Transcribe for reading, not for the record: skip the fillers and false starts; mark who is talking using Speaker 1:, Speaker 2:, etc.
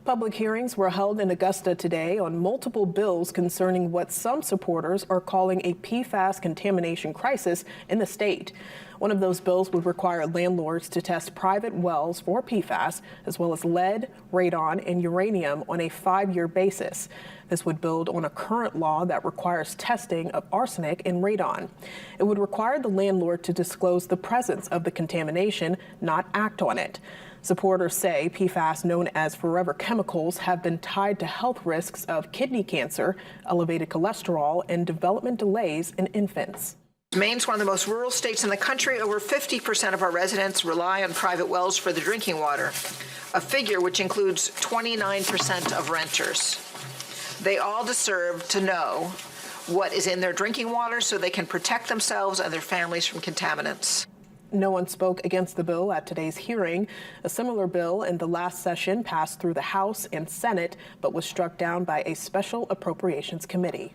Speaker 1: Public hearings were held in Augusta today on multiple bills concerning what some supporters are calling a PFAS contamination crisis in the state. One of those bills would require landlords to test private wells for PFAS, as well as lead, radon, and uranium on a 5-year basis. This would build on a current law that requires testing of arsenic and radon. It would require the landlord to disclose the presence of the contamination, not act on it. Supporters say PFAS, known as forever chemicals, have been tied to health risks of kidney cancer, elevated cholesterol, and development delays in infants.
Speaker 2: Maine's one of the most rural states in the country. Over 50% of our residents rely on private wells for their drinking water, a figure which includes 29% of renters. They all deserve to know what is in their drinking water so they can protect themselves and their families from contaminants.
Speaker 1: No one spoke against the bill at today's hearing. A similar bill in the last session passed through the House and Senate, but was struck down by a special appropriations committee.